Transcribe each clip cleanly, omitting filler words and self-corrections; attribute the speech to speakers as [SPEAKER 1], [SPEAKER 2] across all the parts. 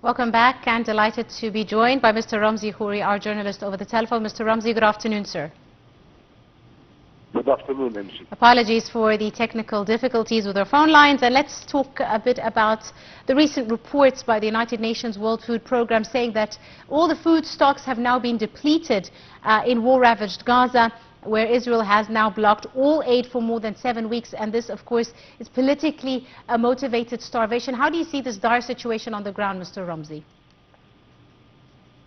[SPEAKER 1] Welcome back, and delighted to be joined by Mr. Ramzy Khoury, our journalist over the telephone. Mr. Ramzy, good afternoon, sir.
[SPEAKER 2] Good afternoon, MC.
[SPEAKER 1] Apologies for the technical difficulties with our phone lines, and let's talk a bit about the recent reports by the United Nations World Food Programme saying that all the food stocks have now been depleted in war-ravaged Gaza, where Israel has now blocked all aid for more than 7 weeks, and this, of course, is politically motivated starvation. How do you see this dire situation on the ground, Mr. Ramzy?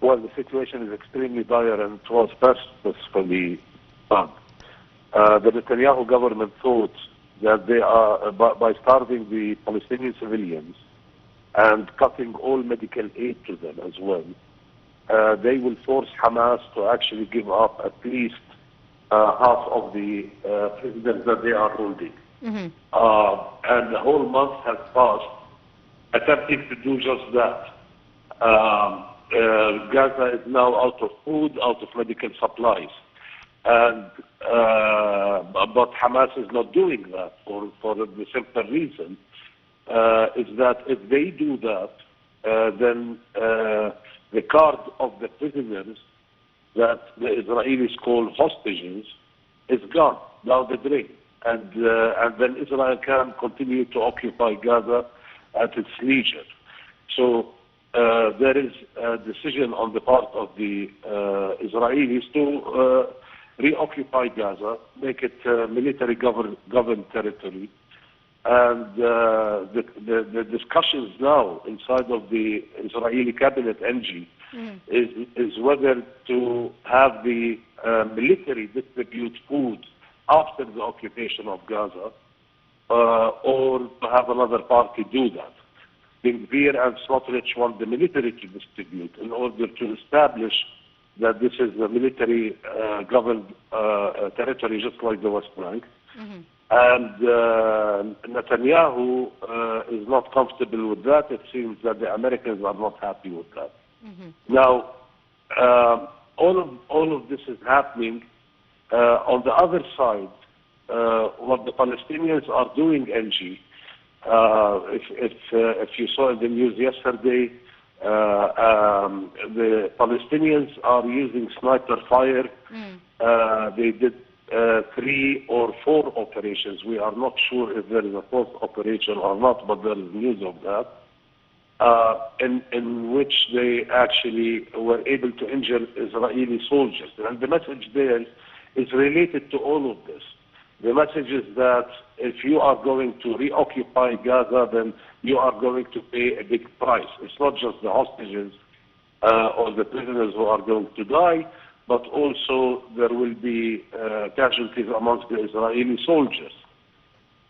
[SPEAKER 2] Well, the situation is extremely dire, and it was purposefully done. The Netanyahu government thought that they are, by starving the Palestinian civilians and cutting all medical aid to them as well, they will force Hamas to actually give up at least half of the prisoners that they are holding. And the whole month has passed attempting to do just that. Gaza is now out of food, out of medical supplies. And but Hamas is not doing that for the simple reason is that if they do that, then the card of the prisoners that the Israelis call hostages is gone down the drain, and then Israel can continue to occupy Gaza at its leisure. So there is a decision on the part of the Israelis to reoccupy Gaza, make it military governed territory, and the discussions now inside of the Israeli cabinet, NG, is whether to have the military distribute food after the occupation of Gaza, or to have another party do that. Ben Gvir and Smotrich want the military to distribute in order to establish that this is a military governed territory, just like the West Bank. And Netanyahu is not comfortable with that. It seems that the Americans are not happy with that. Now, all of this is happening. On the other side, what the Palestinians are doing, NG, if you saw in the news yesterday, the Palestinians are using sniper fire. They did 3 or 4 operations. We are not sure if there is a 4th operation or not, but there is news of that, in which they actually were able to injure Israeli soldiers. And the message there is related to all of this. The message is that if you are going to reoccupy Gaza, then you are going to pay a big price. It's not just the hostages or the prisoners who are going to die, but also there will be casualties amongst the Israeli soldiers.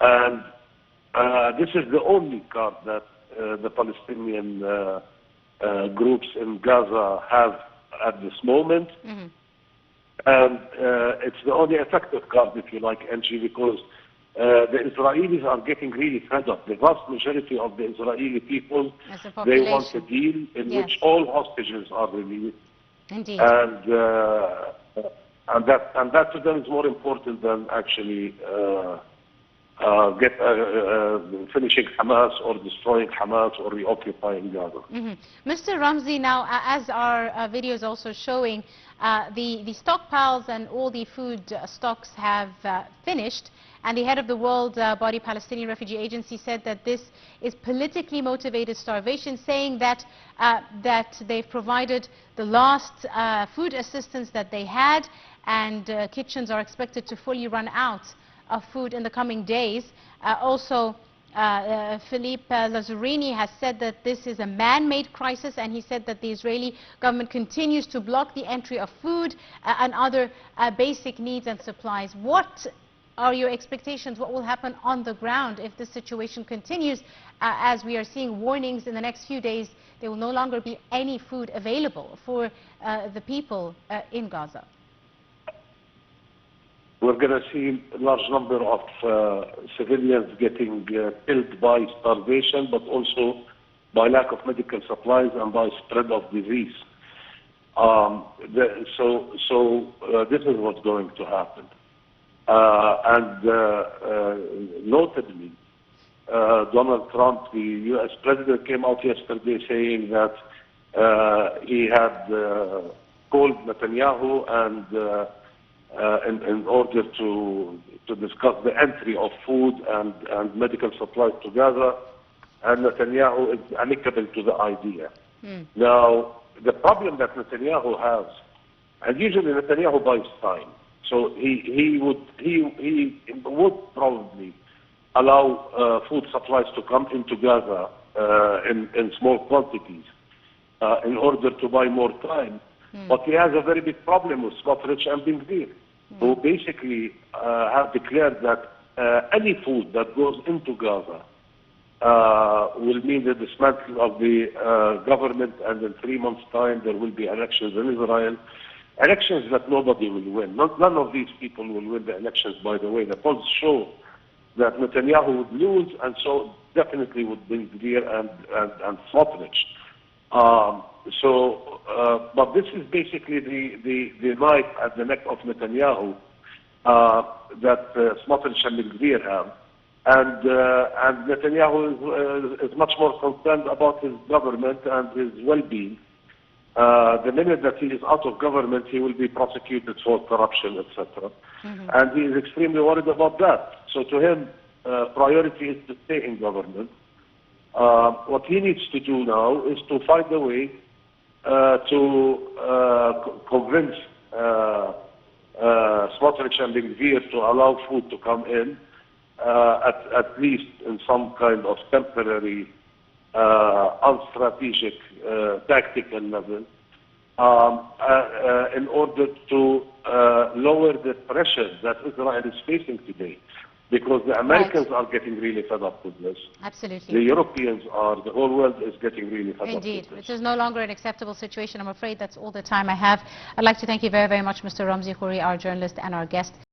[SPEAKER 2] And this is the only card that the Palestinian groups in Gaza have at this moment. And it's the only effective card, if you like, NG, because the Israelis are getting really fed up. The vast majority of the Israeli people, they want a deal in which all hostages are released.
[SPEAKER 1] Indeed.
[SPEAKER 2] And that to them is more important than actually finishing Hamas or destroying Hamas or reoccupying Gaza.
[SPEAKER 1] Mr. Ramzy, now, as our video is also showing, the stockpiles and all the food stocks have finished, and the head of the World Body Palestinian Refugee Agency said that this is politically motivated starvation, saying that that they've provided the last food assistance that they had, and kitchens are expected to fully run out of food in the coming days. Also, Philippe Lazzarini has said that this is a man-made crisis, and he said that the Israeli government continues to block the entry of food and other basic needs and supplies. What are your expectations? What will happen on the ground if this situation continues? As we are seeing warnings in the next few days, there will no longer be any food available for the people in Gaza.
[SPEAKER 2] We're going to see a large number of civilians getting killed by starvation, but also by lack of medical supplies and by spread of disease. So this is what's going to happen. And notably, Donald Trump, the U.S. president, came out yesterday saying that he had called Netanyahu and in order to discuss the entry of food and medical supplies together, and Netanyahu is amicable to the idea. Now, the problem that Netanyahu has, and usually Netanyahu buys time, so he would probably allow food supplies to come in together in small quantities in order to buy more time. But he has a very big problem with Smotrich and Ben-Gvir, who basically have declared that any food that goes into Gaza will mean the dismantling of the government, and in 3 months' time there will be elections in Israel. Elections that nobody will win. None of these people will win the elections, by the way. The polls show that Netanyahu would lose, and so definitely would Ben-Gvir and Smotrich. But this is basically the knife at the neck of Netanyahu that Smotrich and Ben-Gvir have. And Netanyahu is much more concerned about his government and his well-being. The minute that he is out of government, he will be prosecuted for corruption, etc. And he is extremely worried about that. So to him, priority is to stay in government. What he needs to do now is to find a way to convince Smotrich and Ben-Gvir to allow food to come in, at least in some kind of temporary, unstrategic, tactical level, in order to lower the pressure that Israel is facing today. Because the Americans are getting really fed up with this.
[SPEAKER 1] Absolutely.
[SPEAKER 2] The Europeans are, the whole world is getting really fed up with
[SPEAKER 1] Indeed.
[SPEAKER 2] this.
[SPEAKER 1] It is no longer an acceptable situation. I'm afraid that's all the time I have. I'd like to thank you very, very much, Mr. Ramzy Khoury, our journalist and our guest.